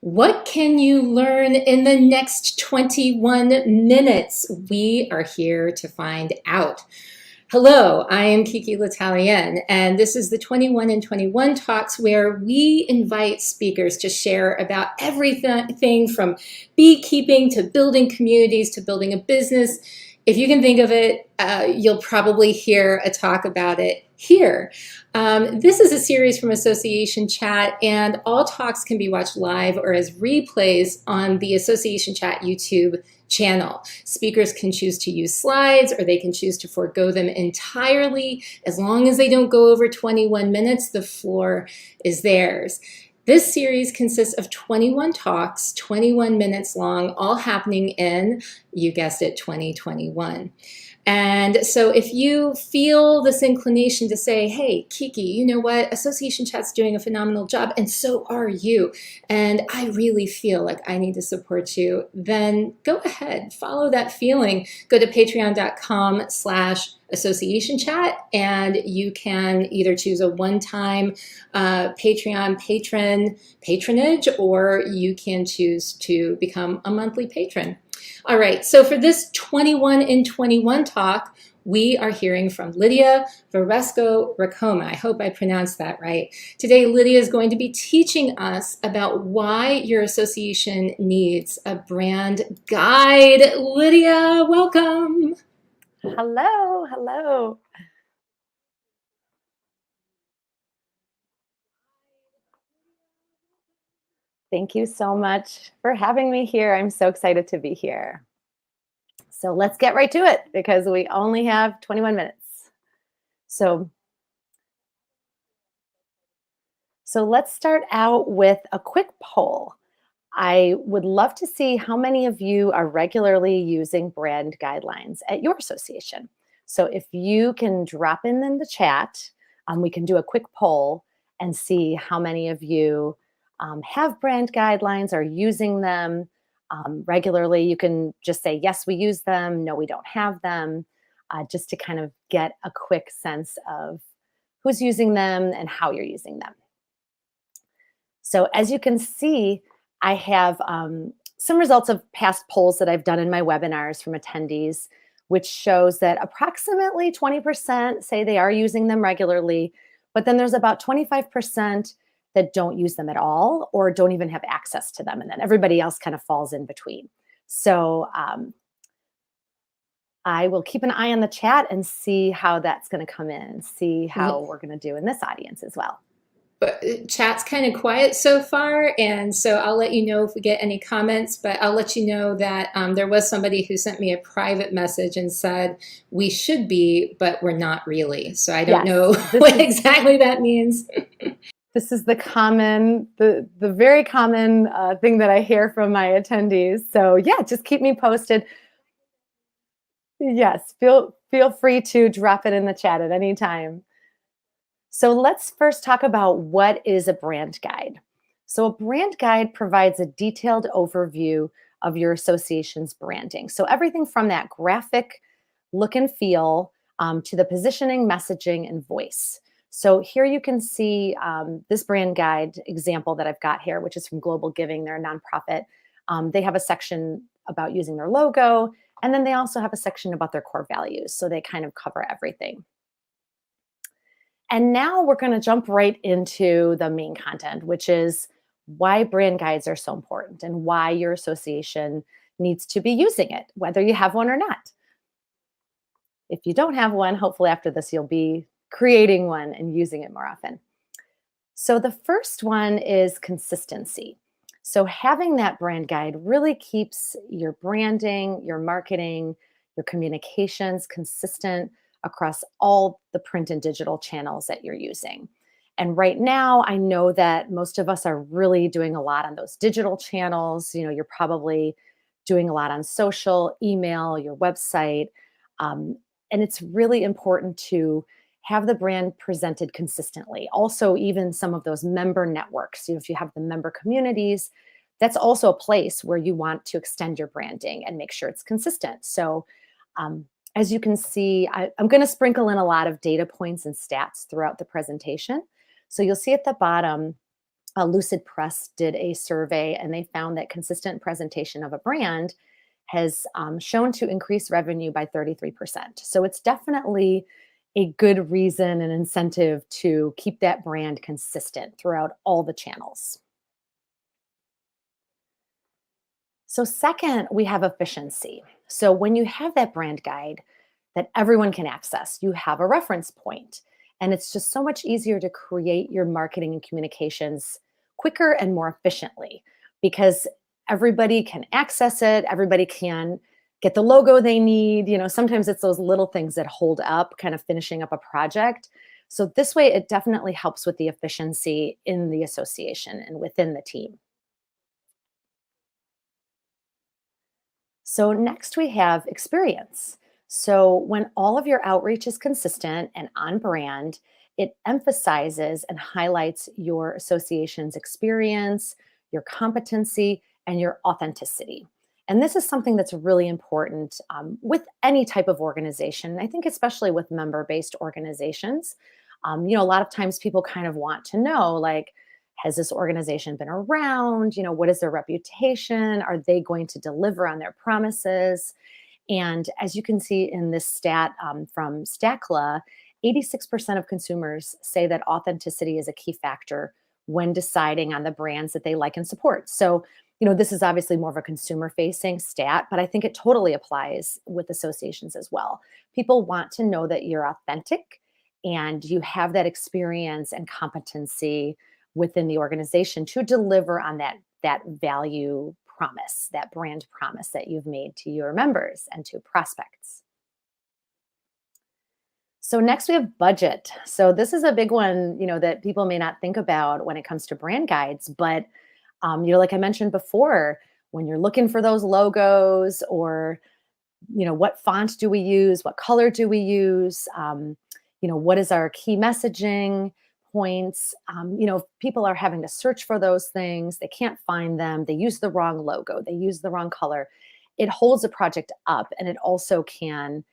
What can you learn in the next 21 minutes? We are here to find out. Hello, I am Kiki L'Italienne, and this is the 21 and 21 Talks, where we invite speakers to share about everything from beekeeping to building communities to building a business. If you can think of it, you'll probably hear a talk about it here. This is a series from Association Chat, and all talks can be watched live or as replays on the Association Chat YouTube channel. Speakers can choose to use slides, or they can choose to forego them entirely. As long as they don't go over 21 minutes, the floor is theirs. This series consists of 21 talks, 21 minutes long, all happening in, you guessed it, 2021. And so if you feel this inclination to say, hey, Kiki, you know what? Association Chat's doing a phenomenal job, and so are you. And I really feel like I need to support you. Then go ahead, follow that feeling. Go to patreon.com/association chat, and you can either choose a one-time Patreon patronage, or you can choose to become a monthly patron. All right, so for this 21 in 21 talk, we are hearing from Lidia Varesco Racoma. I hope I pronounced that right. Today, Lidia is going to be teaching us about why your association needs a brand guide. Lidia, welcome. Hello, hello. Thank you so much for having me here. I'm so excited to be here. So let's get right to it because we only have 21 minutes. So let's start out with a quick poll. I would love to see how many of you are regularly using brand guidelines at your association. So if you can drop in the chat, we can do a quick poll and see how many of you have brand guidelines, are using them regularly. You can just say, yes, we use them. No, we don't have them, just to kind of get a quick sense of who's using them and how you're using them. So as you can see, I have some results of past polls that I've done in my webinars from attendees, which shows that approximately 20% say they are using them regularly, but then there's about 25% that don't use them at all or don't even have access to them. And then everybody else kind of falls in between. So I will keep an eye on the chat and see how that's going to come in, see how we're going to do in this audience as well. But chat's kind of quiet so far, and so I'll let you know if we get any comments, but I'll let you know that there was somebody who sent me a private message and said, we should be, but we're not really. So I don't know what exactly that means. This is the very common thing that I hear from my attendees. So yeah, just keep me posted. Yes, feel free to drop it in the chat at any time. So let's first talk about what is a brand guide. So a brand guide provides a detailed overview of your association's branding. So everything from that graphic look and feel to the positioning, messaging, and voice. So here you can see this brand guide example that I've got here, which is from Global Giving. They're a nonprofit. They have a section about using their logo, and then they also have a section about their core values. So they kind of cover everything. And now we're going to jump right into the main content, which is why brand guides are so important and why your association needs to be using it, whether you have one or not. If you don't have one, hopefully after this, you'll be creating one and using it more often. So the first one is consistency. So having that brand guide really keeps your branding, your marketing, your communications consistent across all the print and digital channels that you're using. And right now, I know that most of us are really doing a lot on those digital channels. You know, you're probably doing a lot on social, email, your website. And it's really important to have the brand presented consistently. Also, even some of those member networks, if you have the member communities, that's also a place where you want to extend your branding and make sure it's consistent. So as you can see, I'm going to sprinkle in a lot of data points and stats throughout the presentation. So you'll see at the bottom, Lucid Press did a survey and they found that consistent presentation of a brand has shown to increase revenue by 33%. So it's definitely a good reason and incentive to keep that brand consistent throughout all the channels. So, second, we have efficiency. So, when you have that brand guide that everyone can access, you have a reference point, and it's just so much easier to create your marketing and communications quicker and more efficiently because everybody can access it, everybody can get the logo they need. Sometimes it's those little things that hold up kind of finishing up a project. So, this way, it definitely helps with the efficiency in the association and within the team. So, next we have experience. So, when all of your outreach is consistent and on brand, it emphasizes and highlights your association's experience, your competency, and your authenticity. And this is something that's really important with any type of organization. I think, especially with member based organizations. A lot of times people kind of want to know, like, has this organization been around? What is their reputation? Are they going to deliver on their promises? And as you can see in this stat from Stackla, 86% of consumers say that authenticity is a key factor when deciding on the brands that they like and support. So, this is obviously more of a consumer facing stat, but I think it totally applies with associations as well. People want to know that you're authentic and you have that experience and competency within the organization to deliver on that value promise, that brand promise that you've made to your members and to prospects. So next we have budget. So this is a big one, that people may not think about when it comes to brand guides, but like I mentioned before, when you're looking for those logos or what font do we use, what color do we use, what is our key messaging points. People are having to search for those things. They can't find them. They use the wrong logo. They use the wrong color. It holds a project up, and it also can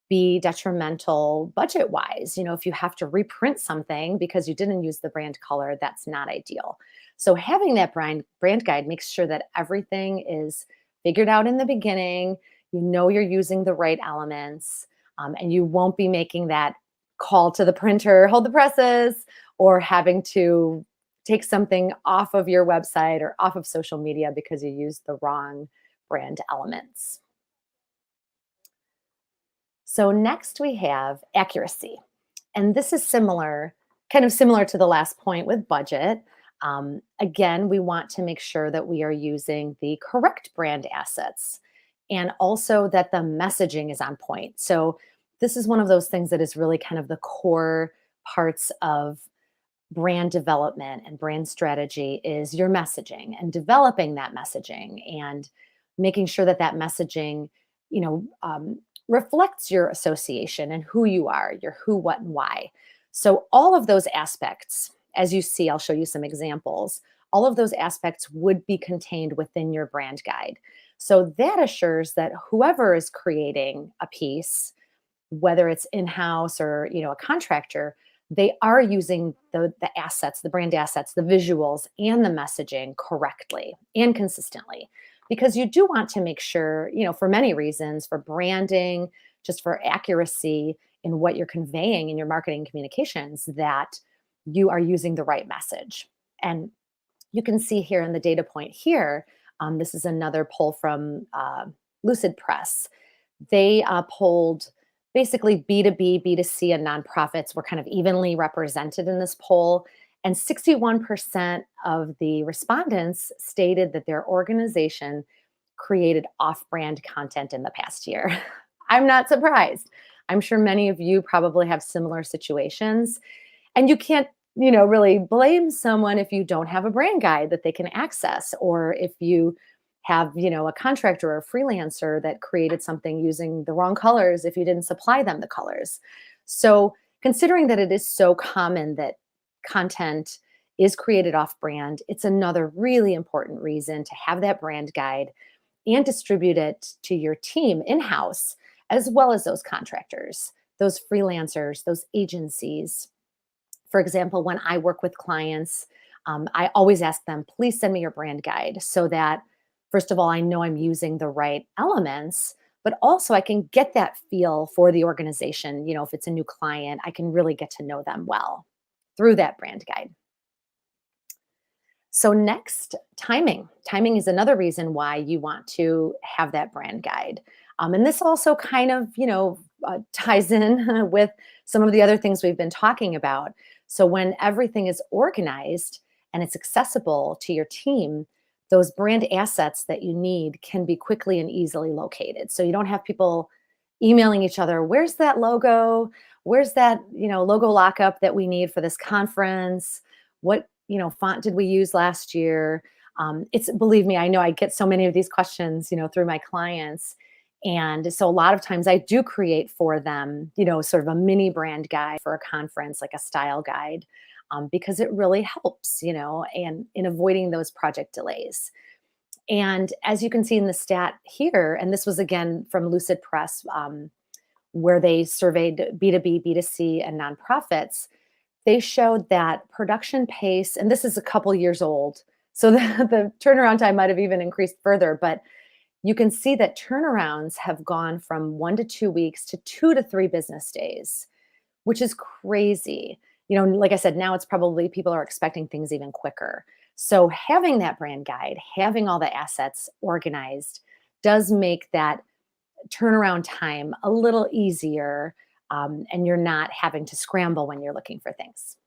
be detrimental budget wise. If you have to reprint something because you didn't use the brand color, that's not ideal. So having that brand guide makes sure that everything is figured out in the beginning. You're using the right elements, and you won't be making that call to the printer, hold the presses, or having to take something off of your website or off of social media because you used the wrong brand elements. So next we have accuracy. And this is kind of similar to the last point with budget. Again, we want to make sure that we are using the correct brand assets and also that the messaging is on point. So this is one of those things that is really kind of the core parts of brand development and brand strategy is your messaging and developing that messaging and making sure that that messaging, you know, um, reflects your association and who you are, your who, what, and why. So all of those aspects, as you see, I'll show you some examples. All of those aspects would be contained within your brand guide. So that assures that whoever is creating a piece, whether it's in-house or a contractor, they are using the assets, the brand assets, the visuals, and the messaging correctly and consistently. Because you do want to make sure, for many reasons, for branding, just for accuracy in what you're conveying in your marketing communications, that you are using the right message. And you can see here in the data point here, this is another poll from Lucid Press. They polled basically B2B, B2C, and nonprofits were kind of evenly represented in this poll. And 61% of the respondents stated that their organization created off-brand content in the past year. I'm not surprised. I'm sure many of you probably have similar situations. And you can't, really blame someone if you don't have a brand guide that they can access, or if you have, a contractor or a freelancer that created something using the wrong colors if you didn't supply them the colors. So considering that it is so common that content is created off brand, it's another really important reason to have that brand guide and distribute it to your team in-house, as well as those contractors, those freelancers, those agencies. For example, when I work with clients, I always ask them, please send me your brand guide so that, first of all, I know I'm using the right elements, but also I can get that feel for the organization. If it's a new client, I can really get to know them well through that brand guide. So next, timing. Timing is another reason why you want to have that brand guide. And this also kind of, ties in with some of the other things we've been talking about. So when everything is organized and it's accessible to your team, those brand assets that you need can be quickly and easily located. So you don't have people emailing each other, where's that logo? Where's that, logo lockup that we need for this conference? What, font did we use last year? Believe me, I know I get so many of these questions, through my clients. And so a lot of times I do create for them, sort of a mini brand guide for a conference, like a style guide, because it really helps, and in avoiding those project delays. And as you can see in the stat here, and this was again from Lucid Press, where they surveyed B2B, B2C, and nonprofits, they showed that production pace, and this is a couple years old, so the turnaround time might have even increased further, but you can see that turnarounds have gone from 1 to 2 weeks to 2 to 3 business days, which is crazy. Like I said, now it's probably people are expecting things even quicker. So having that brand guide, having all the assets organized does make that turnaround time a little easier, and you're not having to scramble when you're looking for things.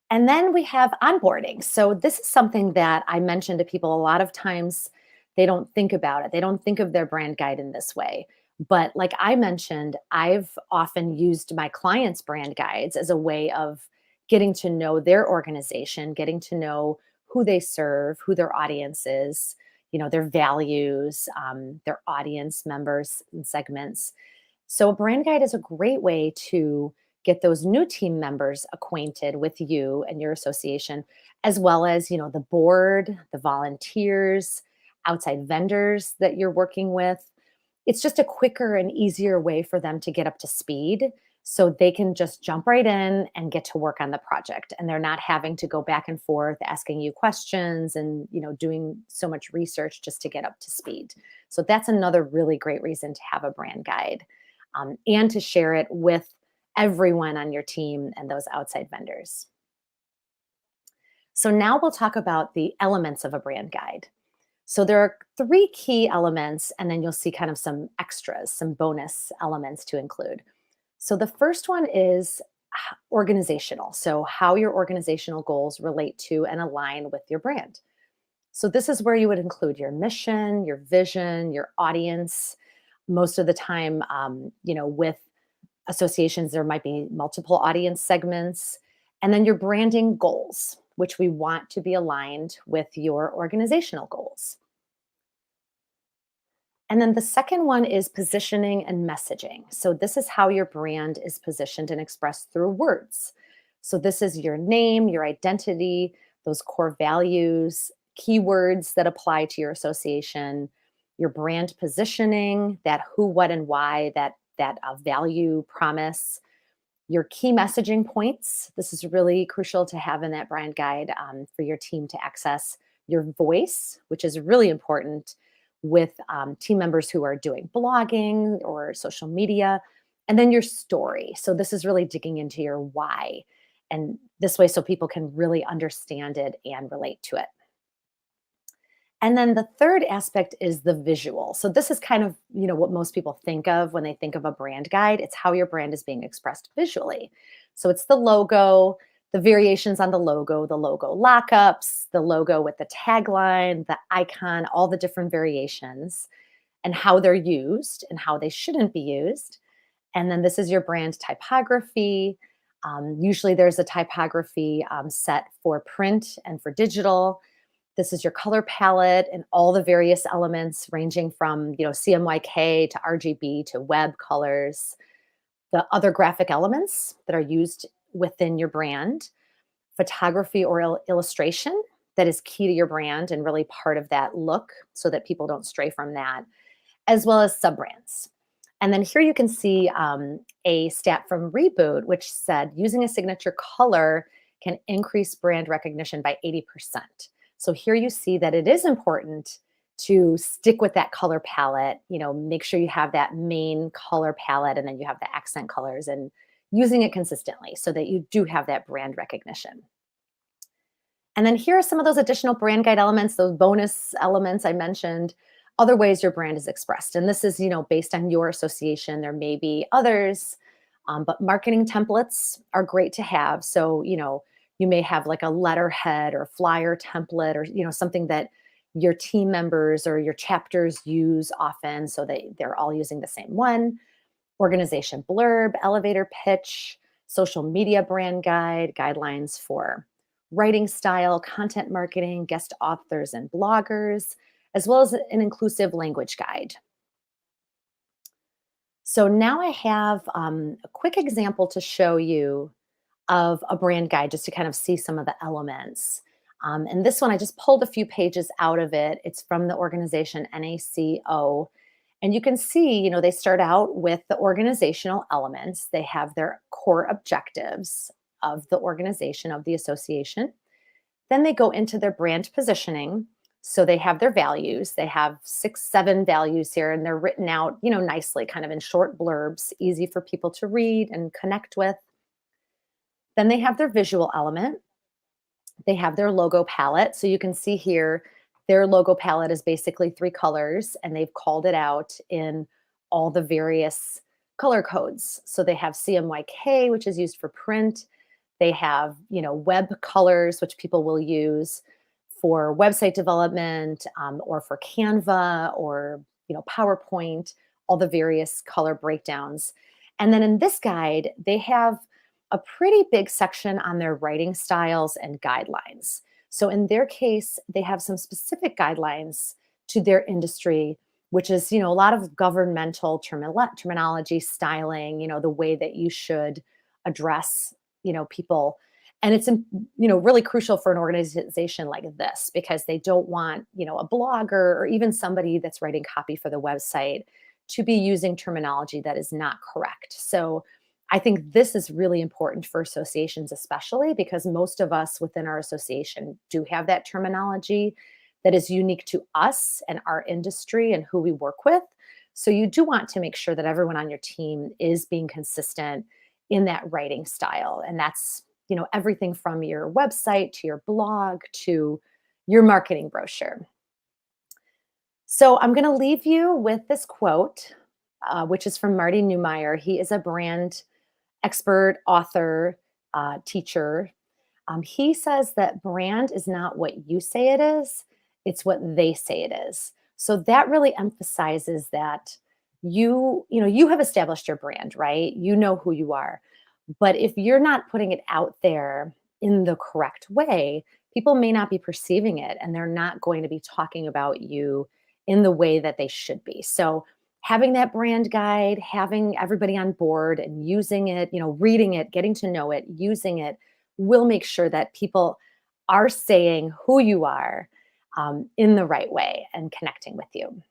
And then we have onboarding. So this is something that I mention to people a lot of times. They don't think about it. They don't think of their brand guide in this way. But like I mentioned, I've often used my clients' brand guides as a way of getting to know their organization, getting to know who they serve, who their audience is, their values, their audience members and segments. So a brand guide is a great way to get those new team members acquainted with you and your association, as well as, the board, the volunteers, outside vendors that you're working with. It's just a quicker and easier way for them to get up to speed so they can just jump right in and get to work on the project. And they're not having to go back and forth asking you questions and, doing so much research just to get up to speed. So that's another really great reason to have a brand guide, and to share it with everyone on your team and those outside vendors. So now we'll talk about the elements of a brand guide. So there are 3 key elements, and then you'll see kind of some extras, some bonus elements to include. So the first one is organizational. So how your organizational goals relate to and align with your brand. So this is where you would include your mission, your vision, your audience. Most of the time, with associations, there might be multiple audience segments, and then your branding goals, which we want to be aligned with your organizational goals. And then the second one is positioning and messaging. So this is how your brand is positioned and expressed through words. So this is your name, your identity, those core values, keywords that apply to your association, your brand positioning, that who, what, and why, that value promise, your key messaging points. This is really crucial to have in that brand guide, for your team to access your voice, which is really important with team members who are doing blogging or social media, and then your story. So this is really digging into your why, and this way so people can really understand it and relate to it. And then the third aspect is the visual. So this is kind of, what most people think of when they think of a brand guide. It's how your brand is being expressed visually. So it's the logo, the variations on the logo lockups, the logo with the tagline, the icon, all the different variations, and how they're used and how they shouldn't be used. And then this is your brand typography. Usually there's a typography set for print and for digital. This is your color palette and all the various elements ranging from, CMYK to RGB to web colors, the other graphic elements that are used within your brand, photography or illustration that is key to your brand and really part of that look so that people don't stray from that, as well as sub-brands. And then here you can see a stat from Reboot, which said using a signature color can increase brand recognition by 80%. So here you see that it is important to stick with that color palette, make sure you have that main color palette and then you have the accent colors and using it consistently so that you do have that brand recognition. And then here are some of those additional brand guide elements, those bonus elements I mentioned, other ways your brand is expressed. And this is, based on your association. There may be others, but marketing templates are great to have. So, you may have like a letterhead or flyer template or, something that your team members or your chapters use often so that they're all using the same one. Organization blurb, elevator pitch, social media brand guide, guidelines for writing style, content marketing, guest authors and bloggers, as well as an inclusive language guide. So now I have a quick example to show you of a brand guide just to kind of see some of the elements. And this one, I just pulled a few pages out of it. It's from the organization NACO. And you can see, they start out with the organizational elements. They have their core objectives of the organization, of the association. Then they go into their brand positioning. So they have their values. They have 6, 7 values here, and they're written out, nicely, kind of in short blurbs, easy for people to read and connect with. Then they have their visual element. They have their logo palette. So you can see here, their logo palette is basically 3 colors, and they've called it out in all the various color codes. So they have CMYK, which is used for print. They have, web colors, which people will use for website development or for Canva or, PowerPoint, all the various color breakdowns. And then in this guide, they have a pretty big section on their writing styles and guidelines. So in their case, they have some specific guidelines to their industry, which is, a lot of governmental terminology, styling, the way that you should address, people. And it's, really crucial for an organization like this because they don't want, a blogger or even somebody that's writing copy for the website to be using terminology that is not correct. So I think this is really important for associations, especially because most of us within our association do have that terminology that is unique to us and our industry and who we work with. So you do want to make sure that everyone on your team is being consistent in that writing style. And that's, everything from your website to your blog to your marketing brochure. So I'm going to leave you with this quote, which is from Marty Neumeier. He is a brand expert, author, teacher. He says that brand is not what you say it is, it's what they say it is. So that really emphasizes that you have established your brand, right? You know who you are. But if you're not putting it out there in the correct way, people may not be perceiving it and they're not going to be talking about you in the way that they should be. So having that brand guide, having everybody on board and using it, reading it, getting to know it, using it will make sure that people are saying who you are in the right way and connecting with you.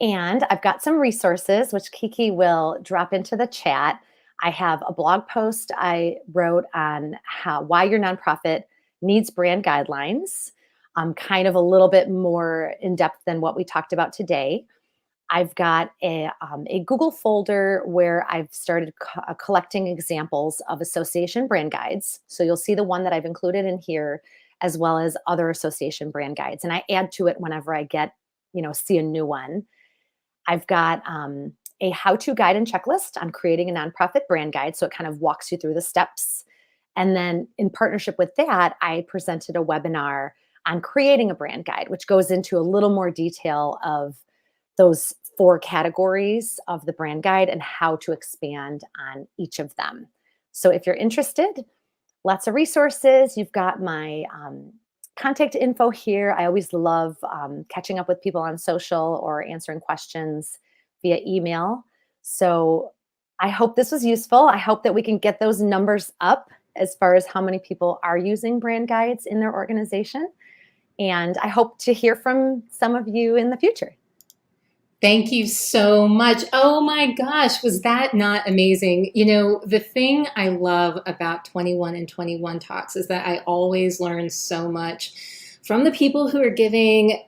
And I've got some resources, which Kiki will drop into the chat. I have a blog post I wrote on why your nonprofit needs brand guidelines, kind of a little bit more in depth than what we talked about today. I've got a Google folder where I've started collecting examples of association brand guides. So you'll see the one that I've included in here, as well as other association brand guides. And I add to it whenever I see a new one. I've got a how-to guide and checklist on creating a nonprofit brand guide. So it kind of walks you through the steps. And then in partnership with that, I presented a webinar on creating a brand guide, which goes into a little more detail of those 4 categories of the brand guide and how to expand on each of them. So if you're interested, lots of resources. You've got my contact info here. I always love catching up with people on social or answering questions via email. So I hope this was useful. I hope that we can get those numbers up as far as how many people are using brand guides in their organization. And I hope to hear from some of you in the future. Thank you so much. Oh my gosh, was that not amazing? You know, the thing I love about 21 and 21 talks is that I always learn so much from the people who are giving,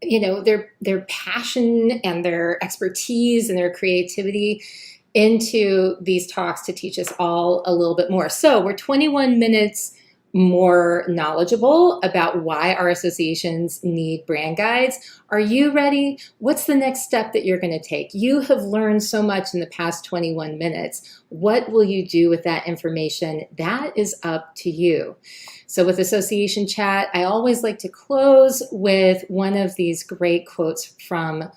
you know, their passion and their expertise and their creativity into these talks to teach us all a little bit more. So we're 21 minutes more knowledgeable about why our associations need brand guides. Are you ready? What's the next step that you're going to take? You have learned so much in the past 21 minutes. What will you do with that information? That is up to you. So with Association Chat, I always like to close with one of these great quotes from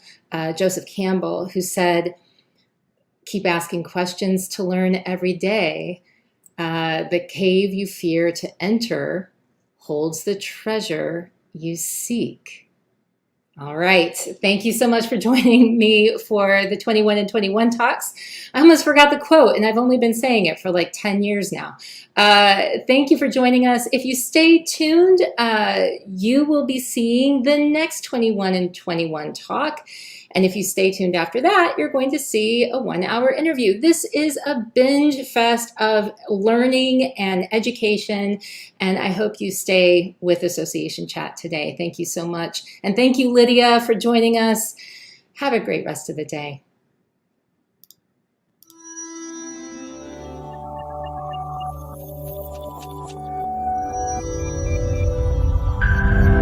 Joseph Campbell, who said, "Keep asking questions to learn every day. The cave you fear to enter holds the treasure you seek." All right. Thank you so much for joining me for the 21 and 21 talks. I almost forgot the quote, and I've only been saying it for like 10 years now. Thank you for joining us. If you stay tuned, you will be seeing the next 21 and 21 talk. And if you stay tuned after that, you're going to see a 1-hour interview. This is a binge fest of learning and education, and I hope you stay with Association Chat today. Thank you so much. And thank you, Lydia, for joining us. Have a great rest of the day.